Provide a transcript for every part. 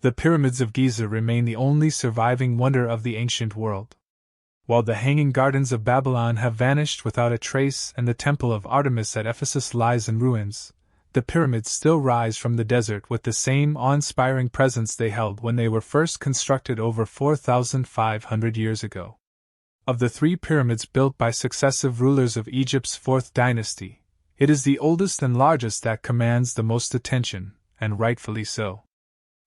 The pyramids of Giza remain the only surviving wonder of the ancient world. While the Hanging Gardens of Babylon have vanished without a trace and the Temple of Artemis at Ephesus lies in ruins, the pyramids still rise from the desert with the same awe-inspiring presence they held when they were first constructed over 4,500 years ago. Of the 3 pyramids built by successive rulers of Egypt's 4th dynasty, it is the oldest and largest that commands the most attention, and rightfully so.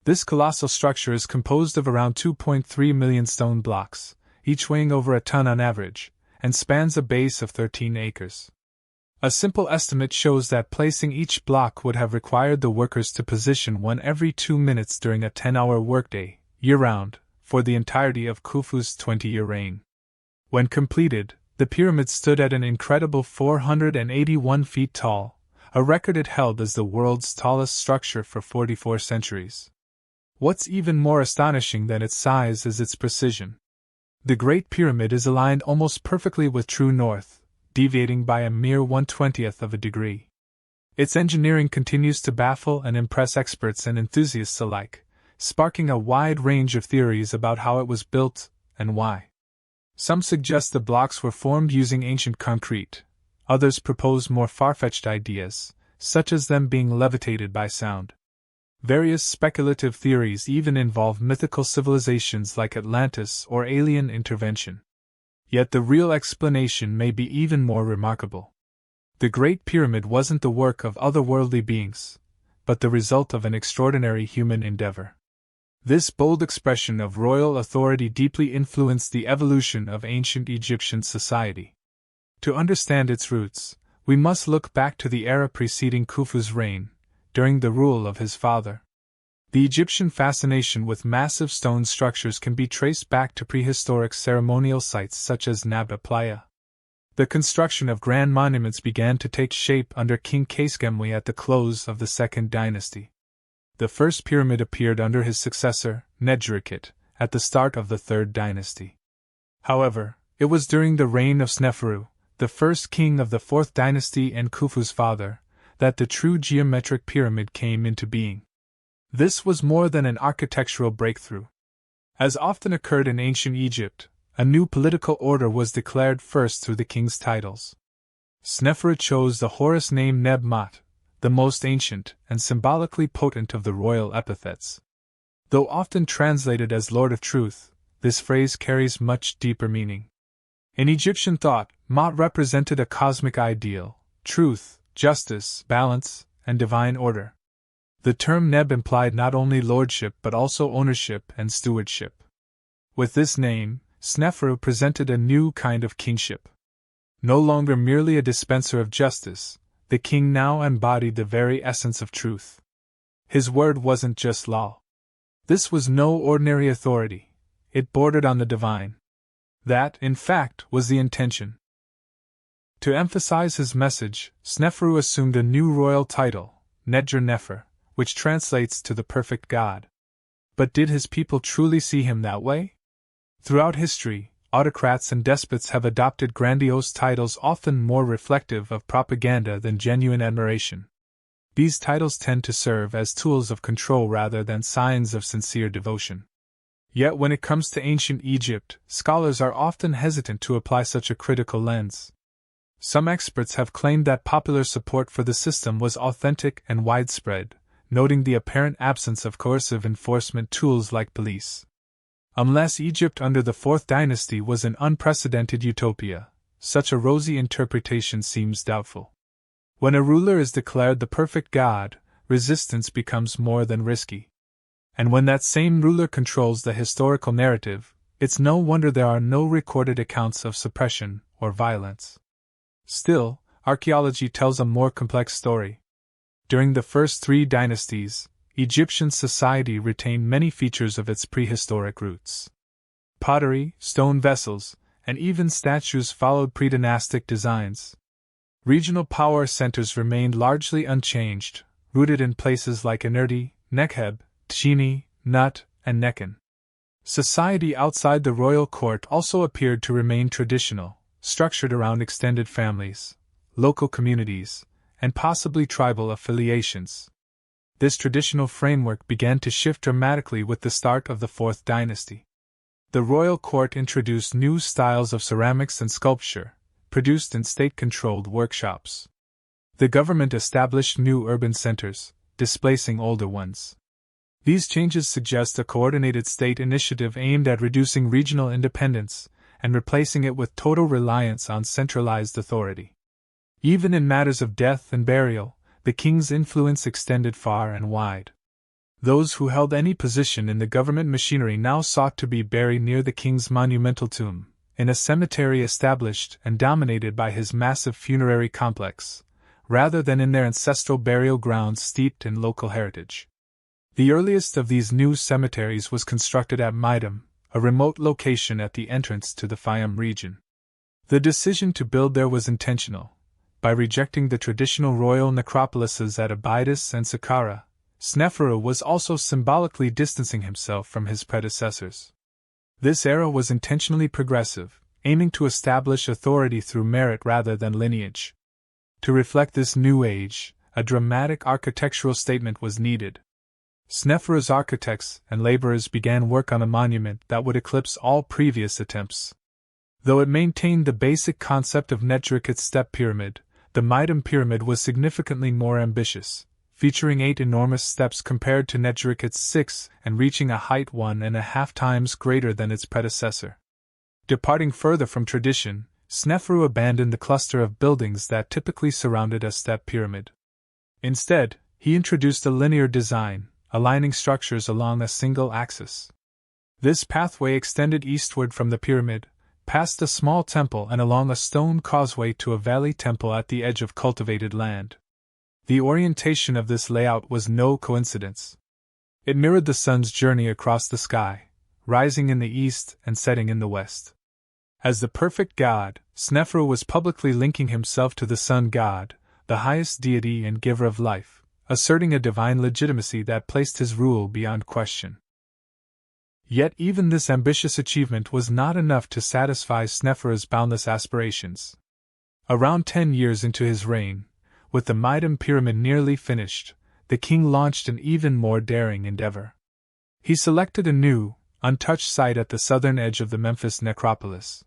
This colossal structure is composed of around 2.3 million stone blocks, each weighing over a ton on average, and spans a base of 13 acres. A simple estimate shows that placing each block would have required the workers to position one every 2 minutes during a 10-hour workday, year-round, for the entirety of Khufu's 20-year reign. When completed, the pyramid stood at an incredible 481 feet tall, a record it held as the world's tallest structure for 44 centuries. What's even more astonishing than its size is its precision. The Great Pyramid is aligned almost perfectly with true north, deviating by a mere 1/20th of a degree. Its engineering continues to baffle and impress experts and enthusiasts alike, sparking a wide range of theories about how it was built and why. Some suggest the blocks were formed using ancient concrete, others propose more far-fetched ideas, such as them being levitated by sound. Various speculative theories even involve mythical civilizations like Atlantis or alien intervention. Yet the real explanation may be even more remarkable. The Great Pyramid wasn't the work of otherworldly beings, but the result of an extraordinary human endeavor. This bold expression of royal authority deeply influenced the evolution of ancient Egyptian society. To understand its roots, we must look back to the era preceding Khufu's reign, during the rule of his father. The Egyptian fascination with massive stone structures can be traced back to prehistoric ceremonial sites such as Nabha Playa. The construction of grand monuments began to take shape under King Kheskhemwy at the close of the 2nd dynasty. The first pyramid appeared under his successor, Nedjurikit, at the start of the 3rd dynasty. However, it was during the reign of Sneferu, the first king of the 4th dynasty and Khufu's father, that the true geometric pyramid came into being. This was more than an architectural breakthrough. As often occurred in ancient Egypt, a new political order was declared first through the king's titles. Sneferu chose the Horus name Neb-Mat, the most ancient and symbolically potent of the royal epithets. Though often translated as Lord of Truth, this phrase carries much deeper meaning. In Egyptian thought, Mat represented a cosmic ideal, truth, justice, balance, and divine order. The term Neb implied not only lordship but also ownership and stewardship. With this name, Sneferu presented a new kind of kingship. No longer merely a dispenser of justice, the king now embodied the very essence of truth. His word wasn't just law. This was no ordinary authority, it bordered on the divine. That, in fact, was the intention. To emphasize his message, Sneferu assumed a new royal title, Nedjer-Nefer, which translates to the perfect God. But did his people truly see him that way? Throughout history, autocrats and despots have adopted grandiose titles often more reflective of propaganda than genuine admiration. These titles tend to serve as tools of control rather than signs of sincere devotion. Yet when it comes to ancient Egypt, scholars are often hesitant to apply such a critical lens. Some experts have claimed that popular support for the system was authentic and widespread, noting the apparent absence of coercive enforcement tools like police. Unless Egypt under the 4th dynasty was an unprecedented utopia, such a rosy interpretation seems doubtful. When a ruler is declared the perfect God, resistance becomes more than risky. And when that same ruler controls the historical narrative, it's no wonder there are no recorded accounts of suppression or violence. Still, archaeology tells a more complex story. During the first 3 dynasties, Egyptian society retained many features of its prehistoric roots. Pottery, stone vessels, and even statues followed pre-dynastic designs. Regional power centers remained largely unchanged, rooted in places like Inerti, Nekheb, Tchini, Nut, and Nekhen. Society outside the royal court also appeared to remain traditional, structured around extended families, local communities, and possibly tribal affiliations. This traditional framework began to shift dramatically with the start of the Fourth Dynasty. The royal court introduced new styles of ceramics and sculpture, produced in state-controlled workshops. The government established new urban centers, displacing older ones. These changes suggest a coordinated state initiative aimed at reducing regional independence and replacing it with total reliance on centralized authority. Even in matters of death and burial, the king's influence extended far and wide. Those who held any position in the government machinery now sought to be buried near the king's monumental tomb, in a cemetery established and dominated by his massive funerary complex, rather than in their ancestral burial grounds steeped in local heritage. The earliest of these new cemeteries was constructed at Midam, a remote location at the entrance to the Fayum region. The decision to build there was intentional. By rejecting the traditional royal necropolises at Abydos and Saqqara, Sneferu was also symbolically distancing himself from his predecessors. This era was intentionally progressive, aiming to establish authority through merit rather than lineage. To reflect this new age, a dramatic architectural statement was needed. Sneferu's architects and laborers began work on a monument that would eclipse all previous attempts. Though it maintained the basic concept of Netrikit's step pyramid, the Midam pyramid was significantly more ambitious, featuring 8 enormous steps compared to Netrikit's 6 and reaching a height 1.5 times greater than its predecessor. Departing further from tradition, Sneferu abandoned the cluster of buildings that typically surrounded a step pyramid. Instead, he introduced a linear design, aligning structures along a single axis. This pathway extended eastward from the pyramid, past a small temple and along a stone causeway to a valley temple at the edge of cultivated land. The orientation of this layout was no coincidence. It mirrored the sun's journey across the sky, rising in the east and setting in the west. As the perfect god, Sneferu was publicly linking himself to the sun god, the highest deity and giver of life, asserting a divine legitimacy that placed his rule beyond question. Yet even this ambitious achievement was not enough to satisfy Sneferu's boundless aspirations. Around 10 years into his reign, with the Midam pyramid nearly finished, the king launched an even more daring endeavor. He selected a new, untouched site at the southern edge of the Memphis necropolis.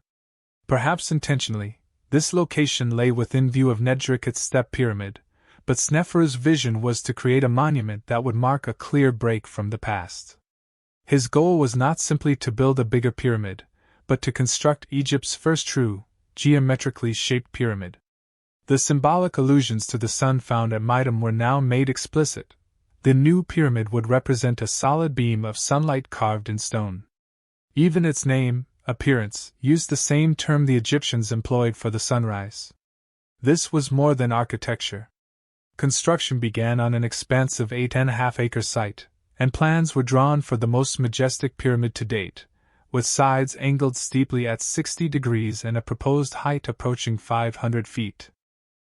Perhaps intentionally, this location lay within view of Netrikit's step pyramid, but Sneferu's vision was to create a monument that would mark a clear break from the past. His goal was not simply to build a bigger pyramid, but to construct Egypt's first true, geometrically shaped pyramid. The symbolic allusions to the sun found at Midam were now made explicit. The new pyramid would represent a solid beam of sunlight carved in stone. Even its name, appearance, used the same term the Egyptians employed for the sunrise. This was more than architecture. Construction began on an expansive 8.5-acre site, and plans were drawn for the most majestic pyramid to date, with sides angled steeply at 60 degrees and a proposed height approaching 500 feet.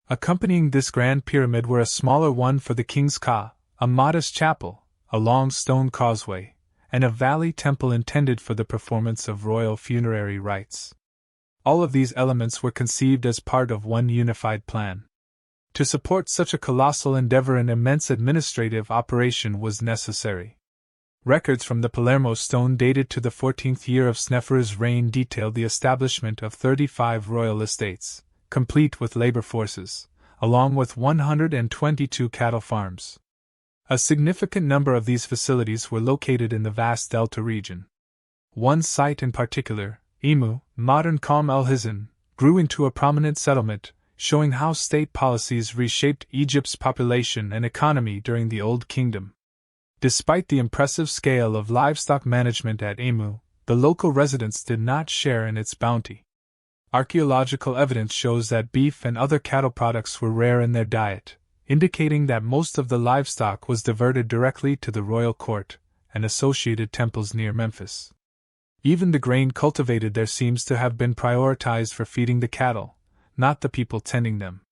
Accompanying this grand pyramid were a smaller one for the king's ka, a modest chapel, a long stone causeway, and a valley temple intended for the performance of royal funerary rites. All of these elements were conceived as part of one unified plan. To support such a colossal endeavor, an immense administrative operation was necessary. Records from the Palermo stone dated to the 14th year of Sneferu's reign detailed the establishment of 35 royal estates, complete with labor forces, along with 122 cattle farms. A significant number of these facilities were located in the vast Delta region. One site in particular, Emu, modern Qom el-Hizn, grew into a prominent settlement, showing how state policies reshaped Egypt's population and economy during the Old Kingdom. Despite the impressive scale of livestock management at Emu, the local residents did not share in its bounty. Archaeological evidence shows that beef and other cattle products were rare in their diet, indicating that most of the livestock was diverted directly to the royal court and associated temples near Memphis. Even the grain cultivated there seems to have been prioritized for feeding the cattle, not the people tending them.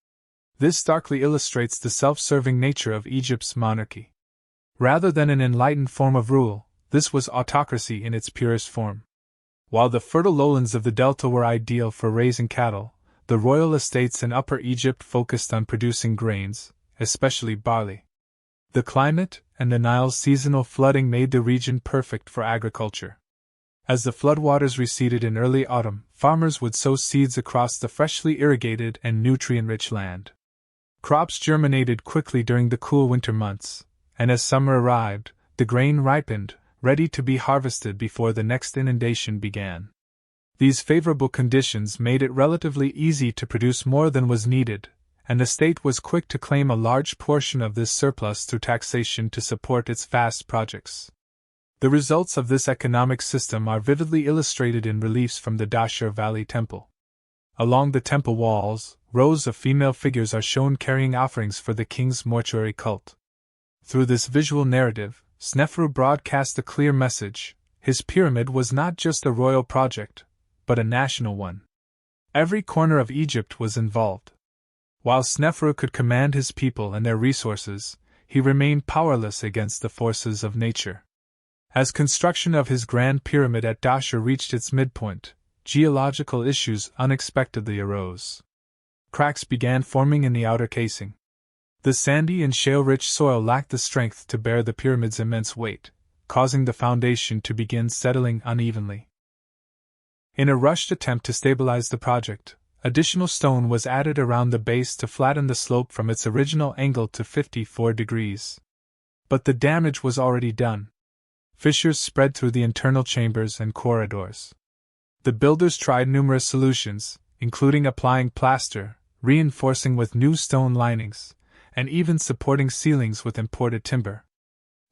This starkly illustrates the self-serving nature of Egypt's monarchy. Rather than an enlightened form of rule, this was autocracy in its purest form. While the fertile lowlands of the Delta were ideal for raising cattle, the royal estates in Upper Egypt focused on producing grains, especially barley. The climate and the Nile's seasonal flooding made the region perfect for agriculture. As the floodwaters receded in early autumn, farmers would sow seeds across the freshly irrigated and nutrient-rich land. Crops germinated quickly during the cool winter months, and as summer arrived, the grain ripened, ready to be harvested before the next inundation began. These favorable conditions made it relatively easy to produce more than was needed, and the state was quick to claim a large portion of this surplus through taxation to support its vast projects. The results of this economic system are vividly illustrated in reliefs from the Dashur Valley Temple. Along the temple walls, rows of female figures are shown carrying offerings for the king's mortuary cult. Through this visual narrative, Sneferu broadcast a clear message: his pyramid was not just a royal project, but a national one. Every corner of Egypt was involved. While Sneferu could command his people and their resources, he remained powerless against the forces of nature. As construction of his grand pyramid at Dashur reached its midpoint, geological issues unexpectedly arose. Cracks began forming in the outer casing. The sandy and shale-rich soil lacked the strength to bear the pyramid's immense weight, causing the foundation to begin settling unevenly. In a rushed attempt to stabilize the project, additional stone was added around the base to flatten the slope from its original angle to 54 degrees. But the damage was already done. Fissures spread through the internal chambers and corridors. The builders tried numerous solutions, including applying plaster, reinforcing with new stone linings, and even supporting ceilings with imported timber.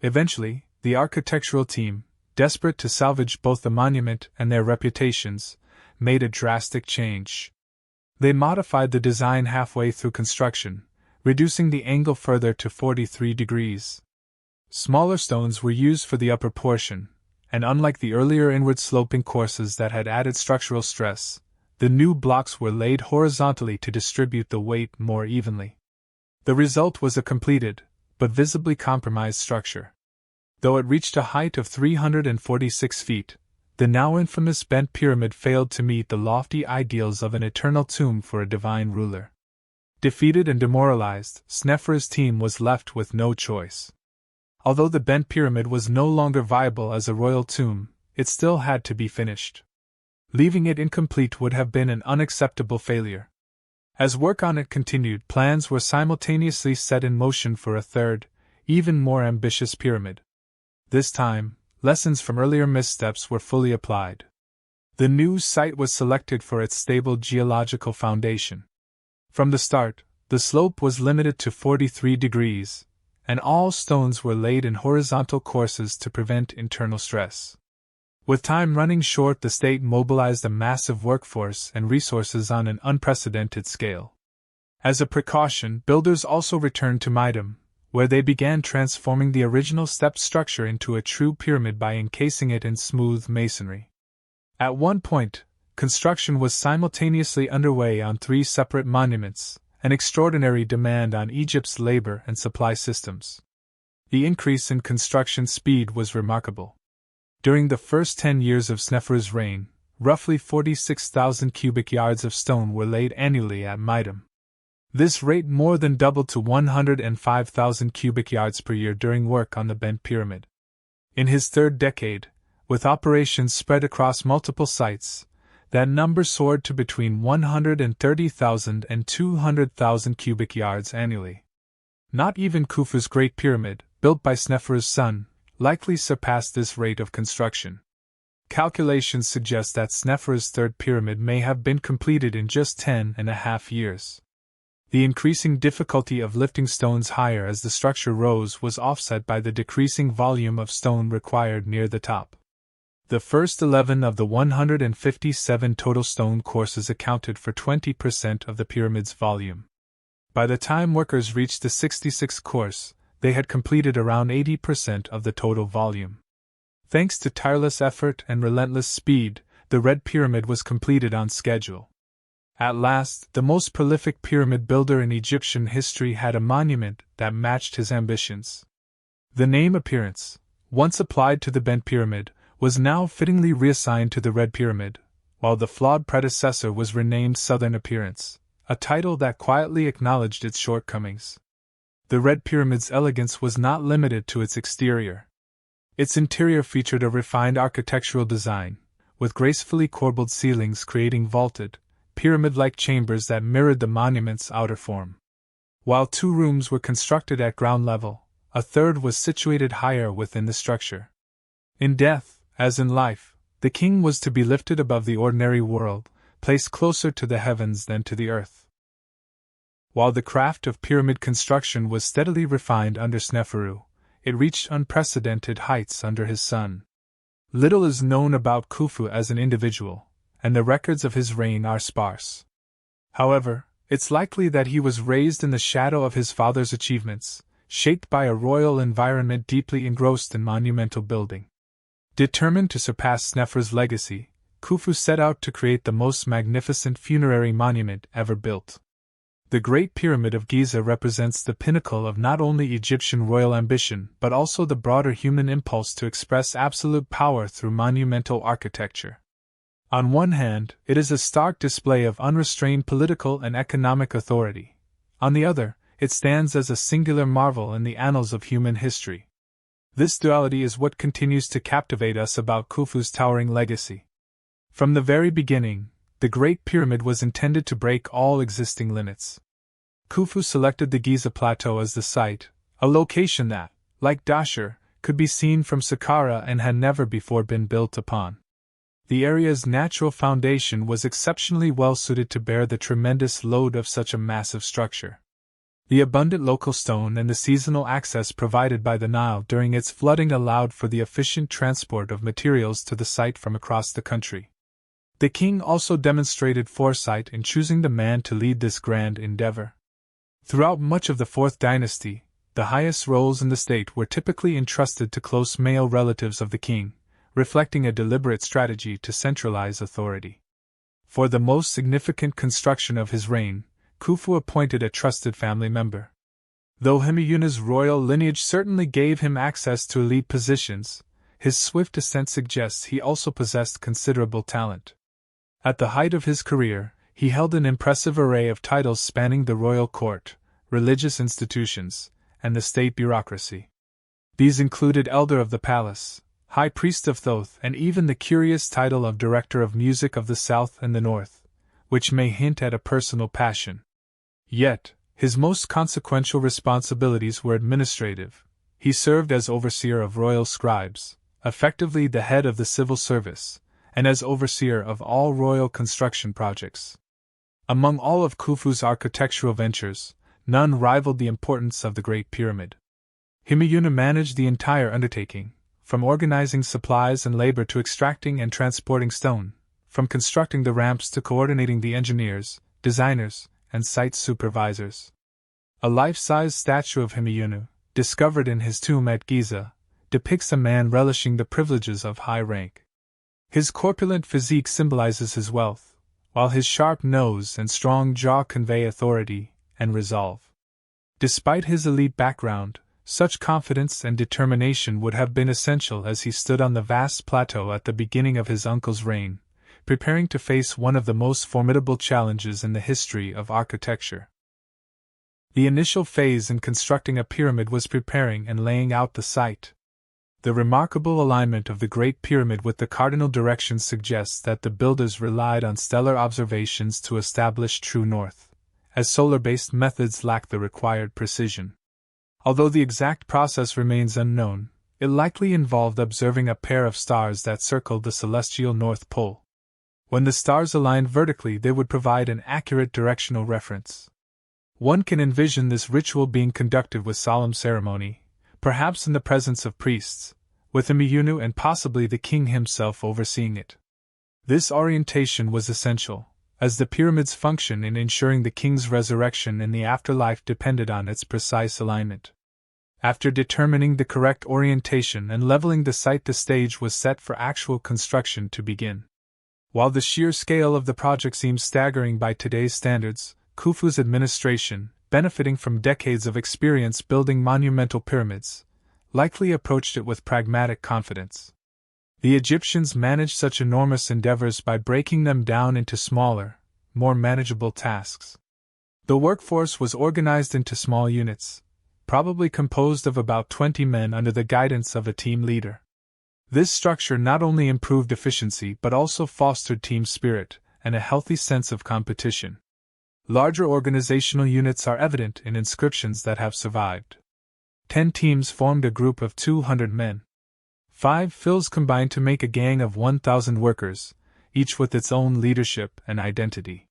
Eventually, the architectural team, desperate to salvage both the monument and their reputations, made a drastic change. They modified the design halfway through construction, reducing the angle further to 43 degrees. Smaller stones were used for the upper portion, and unlike the earlier inward-sloping courses that had added structural stress, the new blocks were laid horizontally to distribute the weight more evenly. The result was a completed, but visibly compromised structure. Though it reached a height of 346 feet, the now infamous bent pyramid failed to meet the lofty ideals of an eternal tomb for a divine ruler. Defeated and demoralized, Sneferu's team was left with no choice. Although the bent pyramid was no longer viable as a royal tomb, it still had to be finished. Leaving it incomplete would have been an unacceptable failure. As work on it continued, plans were simultaneously set in motion for a third, even more ambitious pyramid. This time, lessons from earlier missteps were fully applied. The new site was selected for its stable geological foundation. From the start, the slope was limited to 43 degrees, and all stones were laid in horizontal courses to prevent internal stress. With time running short, the state mobilized a massive workforce and resources on an unprecedented scale. As a precaution, builders also returned to Midim, where they began transforming the original step structure into a true pyramid by encasing it in smooth masonry. At one point, construction was simultaneously underway on 3 separate monuments, an extraordinary demand on Egypt's labor and supply systems. The increase in construction speed was remarkable. During the first 10 years of Sneferu's reign, roughly 46,000 cubic yards of stone were laid annually at Midim. This rate more than doubled to 105,000 cubic yards per year during work on the bent pyramid. In his third decade, with operations spread across multiple sites, that number soared to between 130,000 and 200,000 cubic yards annually. Not even Khufu's Great Pyramid, built by Sneferu's son, likely surpassed this rate of construction. Calculations suggest that Sneferu's third pyramid may have been completed in just 10.5 years. The increasing difficulty of lifting stones higher as the structure rose was offset by the decreasing volume of stone required near the top. The first 11 of the 157 total stone courses accounted for 20% of the pyramid's volume. By the time workers reached the 66th course, they had completed around 80% of the total volume. Thanks to tireless effort and relentless speed, the Red Pyramid was completed on schedule. At last, the most prolific pyramid builder in Egyptian history had a monument that matched his ambitions. The name Appearance, once applied to the bent pyramid, was now fittingly reassigned to the Red Pyramid, while the flawed predecessor was renamed Southern Appearance, a title that quietly acknowledged its shortcomings. The Red Pyramid's elegance was not limited to its exterior. Its interior featured a refined architectural design, with gracefully corbelled ceilings creating vaulted, pyramid-like chambers that mirrored the monument's outer form. While 2 rooms were constructed at ground level, a third was situated higher within the structure. In death, as in life, the king was to be lifted above the ordinary world, placed closer to the heavens than to the earth. While the craft of pyramid construction was steadily refined under Sneferu, it reached unprecedented heights under his son. Little is known about Khufu as an individual, and the records of his reign are sparse. However, it's likely that he was raised in the shadow of his father's achievements, shaped by a royal environment deeply engrossed in monumental building. Determined to surpass Sneferu's legacy, Khufu set out to create the most magnificent funerary monument ever built. The Great Pyramid of Giza represents the pinnacle of not only Egyptian royal ambition but also the broader human impulse to express absolute power through monumental architecture. On one hand, it is a stark display of unrestrained political and economic authority. On the other, it stands as a singular marvel in the annals of human history. This duality is what continues to captivate us about Khufu's towering legacy. From the very beginning, the Great Pyramid was intended to break all existing limits. Khufu selected the Giza Plateau as the site, a location that, like Dashur, could be seen from Saqqara and had never before been built upon. The area's natural foundation was exceptionally well suited to bear the tremendous load of such a massive structure. The abundant local stone and the seasonal access provided by the Nile during its flooding allowed for the efficient transport of materials to the site from across the country. The king also demonstrated foresight in choosing the man to lead this grand endeavor. Throughout much of the 4th dynasty, the highest roles in the state were typically entrusted to close male relatives of the king, reflecting a deliberate strategy to centralize authority. For the most significant construction of his reign, Khufu appointed a trusted family member. Though Himeyuna's royal lineage certainly gave him access to elite positions, his swift ascent suggests he also possessed considerable talent. At the height of his career, he held an impressive array of titles spanning the royal court, religious institutions, and the state bureaucracy. These included Elder of the Palace, High Priest of Thoth, and even the curious title of Director of Music of the South and the North, which may hint at a personal passion. Yet, his most consequential responsibilities were administrative. He served as overseer of royal scribes, effectively the head of the civil service, and as overseer of all royal construction projects. Among all of Khufu's architectural ventures, none rivaled the importance of the Great Pyramid. Himeyuna managed the entire undertaking, from organizing supplies and labor to extracting and transporting stone, from constructing the ramps to coordinating the engineers, designers, and site supervisors. A life-size statue of Himeyunu, discovered in his tomb at Giza, depicts a man relishing the privileges of high rank. His corpulent physique symbolizes his wealth, while his sharp nose and strong jaw convey authority and resolve. Despite his elite background, such confidence and determination would have been essential as he stood on the vast plateau at the beginning of his uncle's reign, preparing to face one of the most formidable challenges in the history of architecture. The initial phase in constructing a pyramid was preparing and laying out the site. The remarkable alignment of the Great Pyramid with the cardinal directions suggests that the builders relied on stellar observations to establish true north, as solar-based methods lack the required precision. Although the exact process remains unknown, it likely involved observing a pair of stars that circled the celestial North Pole. When the stars aligned vertically, they would provide an accurate directional reference. One can envision this ritual being conducted with solemn ceremony, perhaps in the presence of priests, with Himeyunu and possibly the king himself overseeing it. This orientation was essential, as the pyramid's function in ensuring the king's resurrection in the afterlife depended on its precise alignment. After determining the correct orientation and leveling the site, the stage was set for actual construction to begin. While the sheer scale of the project seems staggering by today's standards, Khufu's administration, benefiting from decades of experience building monumental pyramids, likely approached it with pragmatic confidence. The Egyptians managed such enormous endeavors by breaking them down into smaller, more manageable tasks. The workforce was organized into small units, probably composed of about 20 men under the guidance of a team leader. This structure not only improved efficiency but also fostered team spirit and a healthy sense of competition. Larger organizational units are evident in inscriptions that have survived. 10 teams formed a group of 200 men. 5 fills combined to make a gang of 1,000 workers, each with its own leadership and identity.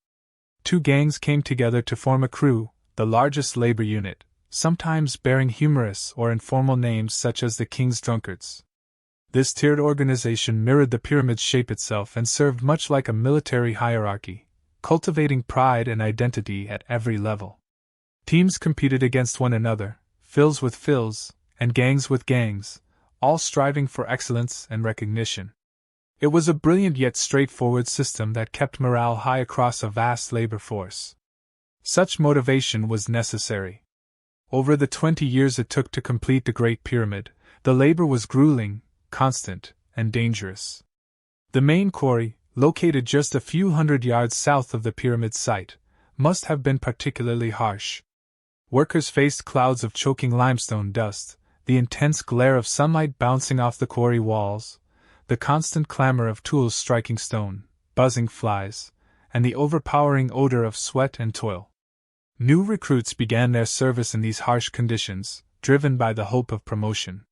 2 gangs came together to form a crew, the largest labor unit, sometimes bearing humorous or informal names such as the King's Drunkards. This tiered organization mirrored the pyramid's shape itself and served much like a military hierarchy, cultivating pride and identity at every level. Teams competed against one another, fills with fills, and gangs with gangs, all striving for excellence and recognition. It was a brilliant yet straightforward system that kept morale high across a vast labor force. Such motivation was necessary. Over the 20 years it took to complete the Great Pyramid, the labor was grueling, constant, and dangerous. The main quarry, located just a few hundred yards south of the pyramid site, must have been particularly harsh. Workers faced clouds of choking limestone dust, the intense glare of sunlight bouncing off the quarry walls, the constant clamor of tools striking stone, buzzing flies, and the overpowering odor of sweat and toil. New recruits began their service in these harsh conditions, driven by the hope of promotion.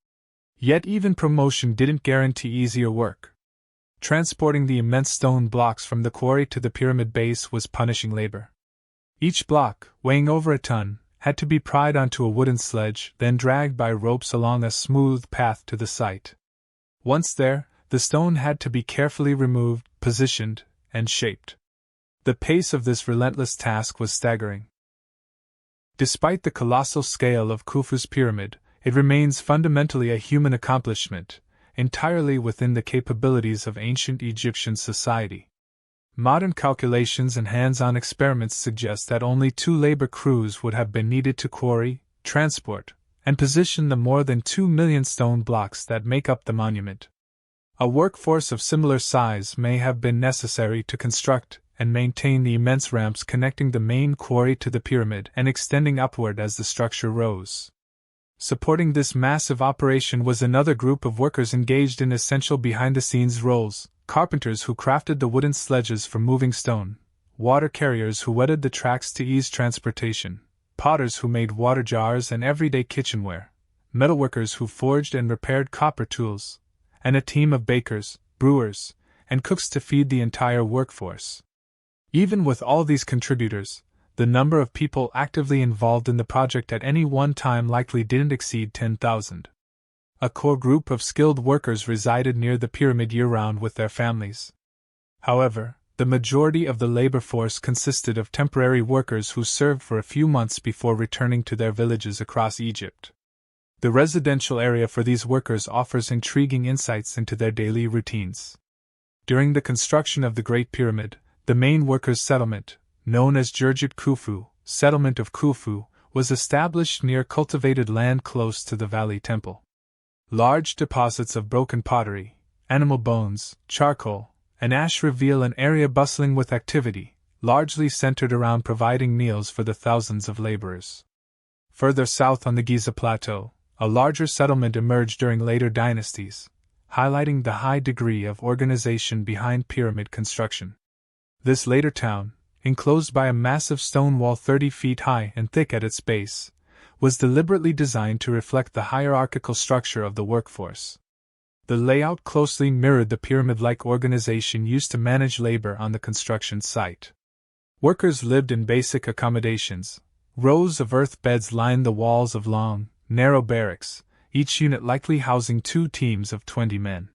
Yet even promotion didn't guarantee easier work. Transporting the immense stone blocks from the quarry to the pyramid base was punishing labor. Each block, weighing over a ton, had to be pried onto a wooden sledge, then dragged by ropes along a smooth path to the site. Once there, the stone had to be carefully removed, positioned, and shaped. The pace of this relentless task was staggering. Despite the colossal scale of Khufu's pyramid, it remains fundamentally a human accomplishment, entirely within the capabilities of ancient Egyptian society. Modern calculations and hands-on experiments suggest that only 2 labor crews would have been needed to quarry, transport, and position the more than 2 million stone blocks that make up the monument. A workforce of similar size may have been necessary to construct and maintain the immense ramps connecting the main quarry to the pyramid and extending upward as the structure rose. Supporting this massive operation was another group of workers engaged in essential behind-the-scenes roles: carpenters who crafted the wooden sledges for moving stone, water carriers who wetted the tracks to ease transportation, potters who made water jars and everyday kitchenware, metalworkers who forged and repaired copper tools, and a team of bakers, brewers, and cooks to feed the entire workforce. Even with all these contributors, the number of people actively involved in the project at any one time likely didn't exceed 10,000. A core group of skilled workers resided near the pyramid year-round with their families. However, the majority of the labor force consisted of temporary workers who served for a few months before returning to their villages across Egypt. The residential area for these workers offers intriguing insights into their daily routines. During the construction of the Great Pyramid, the main workers' settlement, known as Jurjit Khufu, settlement of Khufu, was established near cultivated land close to the valley temple. Large deposits of broken pottery, animal bones, charcoal, and ash reveal an area bustling with activity, largely centered around providing meals for the thousands of laborers. Further south on the Giza Plateau, a larger settlement emerged during later dynasties, highlighting the high degree of organization behind pyramid construction. This later town, enclosed by a massive stone wall 30 feet high and thick at its base, was deliberately designed to reflect the hierarchical structure of the workforce. The layout closely mirrored the pyramid-like organization used to manage labor on the construction site. Workers lived in basic accommodations. Rows of earth beds lined the walls of long, narrow barracks, each unit likely housing 2 teams of 20 men.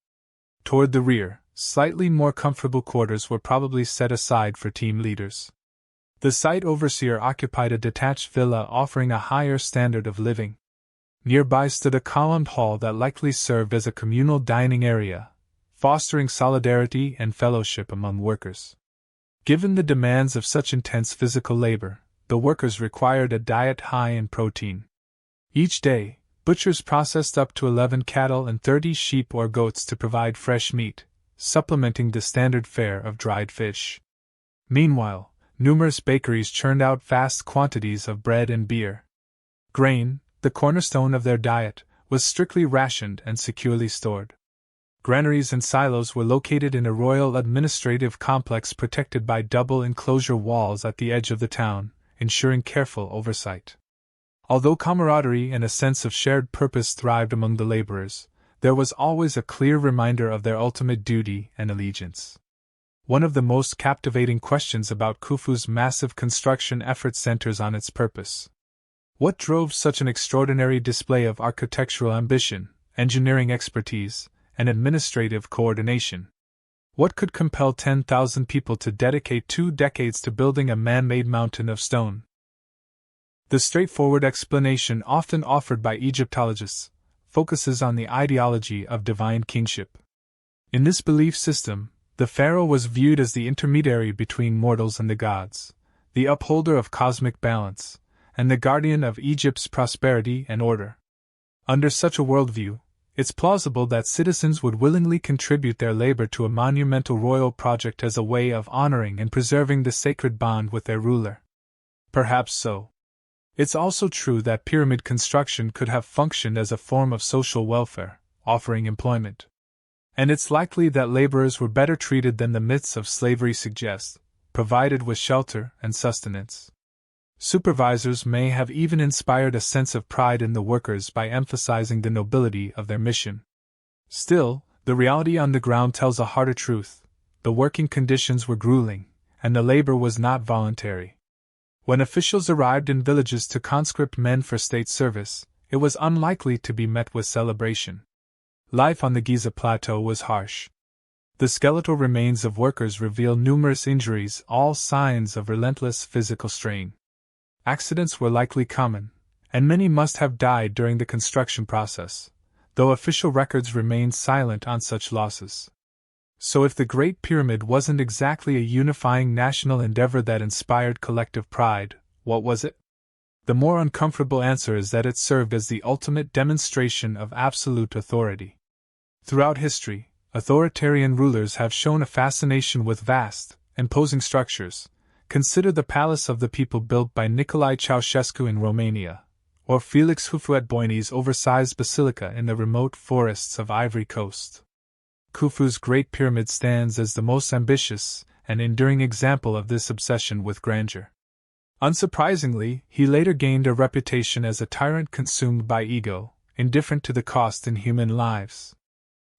Toward the rear, slightly more comfortable quarters were probably set aside for team leaders. The site overseer occupied a detached villa offering a higher standard of living. Nearby stood a columned hall that likely served as a communal dining area, fostering solidarity and fellowship among workers. Given the demands of such intense physical labor, the workers required a diet high in protein. Each day, butchers processed up to 11 cattle and 30 sheep or goats to provide fresh meat, supplementing the standard fare of dried fish. Meanwhile, numerous bakeries churned out vast quantities of bread and beer. Grain, the cornerstone of their diet, was strictly rationed and securely stored. Granaries and silos were located in a royal administrative complex protected by double enclosure walls at the edge of the town, ensuring careful oversight. Although camaraderie and a sense of shared purpose thrived among the laborers, there was always a clear reminder of their ultimate duty and allegiance. One of the most captivating questions about Khufu's massive construction effort centers on its purpose. What drove such an extraordinary display of architectural ambition, engineering expertise, and administrative coordination? What could compel 10,000 people to dedicate 2 decades to building a man-made mountain of stone? The straightforward explanation often offered by Egyptologists focuses on the ideology of divine kingship. In this belief system, the pharaoh was viewed as the intermediary between mortals and the gods, the upholder of cosmic balance, and the guardian of Egypt's prosperity and order. Under such a worldview, it's plausible that citizens would willingly contribute their labor to a monumental royal project as a way of honoring and preserving the sacred bond with their ruler. Perhaps so. It's also true that pyramid construction could have functioned as a form of social welfare, offering employment. And it's likely that laborers were better treated than the myths of slavery suggest, provided with shelter and sustenance. Supervisors may have even inspired a sense of pride in the workers by emphasizing the nobility of their mission. Still, the reality on the ground tells a harder truth. The working conditions were grueling, and the labor was not voluntary. When officials arrived in villages to conscript men for state service, it was unlikely to be met with celebration. Life on the Giza Plateau was harsh. The skeletal remains of workers reveal numerous injuries, all signs of relentless physical strain. Accidents were likely common, and many must have died during the construction process, though official records remain silent on such losses. So if the Great Pyramid wasn't exactly a unifying national endeavor that inspired collective pride, what was it? The more uncomfortable answer is that it served as the ultimate demonstration of absolute authority. Throughout history, authoritarian rulers have shown a fascination with vast, imposing structures. Consider the Palace of the People built by Nicolae Ceausescu in Romania, or Felix Khufu at Boini's oversized basilica in the remote forests of Ivory Coast. Khufu's Great Pyramid stands as the most ambitious and enduring example of this obsession with grandeur. Unsurprisingly, he later gained a reputation as a tyrant consumed by ego, indifferent to the cost in human lives.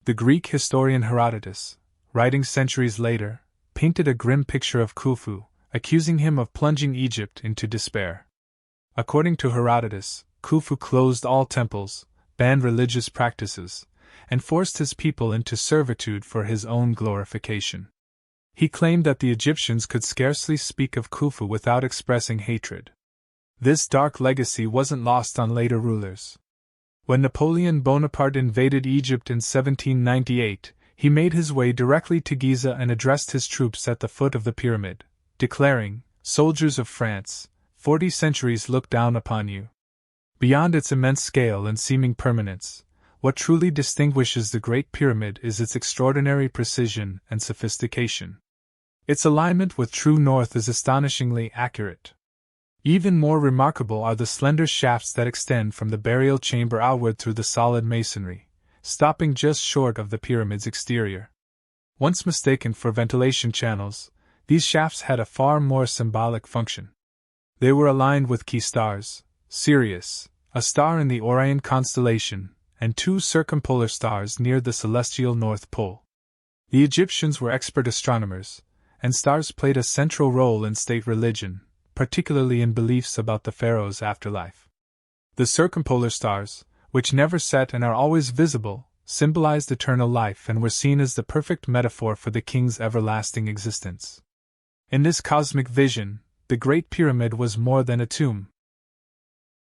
The Greek historian Herodotus, writing centuries later, painted a grim picture of Khufu, accusing him of plunging Egypt into despair. According to Herodotus, Khufu closed all temples, banned religious practices, and forced his people into servitude for his own glorification. He claimed that the Egyptians could scarcely speak of Khufu without expressing hatred. This dark legacy wasn't lost on later rulers. When Napoleon Bonaparte invaded Egypt in 1798, he made his way directly to Giza and addressed his troops at the foot of the pyramid, declaring, "Soldiers of France, 40 centuries look down upon you." Beyond its immense scale and seeming permanence, what truly distinguishes the Great Pyramid is its extraordinary precision and sophistication. Its alignment with true north is astonishingly accurate. Even more remarkable are the slender shafts that extend from the burial chamber outward through the solid masonry, stopping just short of the pyramid's exterior. Once mistaken for ventilation channels, these shafts had a far more symbolic function. They were aligned with key stars, Sirius, a star in the Orion constellation, and 2 circumpolar stars near the celestial North Pole. The Egyptians were expert astronomers, and stars played a central role in state religion, particularly in beliefs about the pharaoh's afterlife. The circumpolar stars, which never set and are always visible, symbolized eternal life and were seen as the perfect metaphor for the king's everlasting existence. In this cosmic vision, the Great Pyramid was more than a tomb.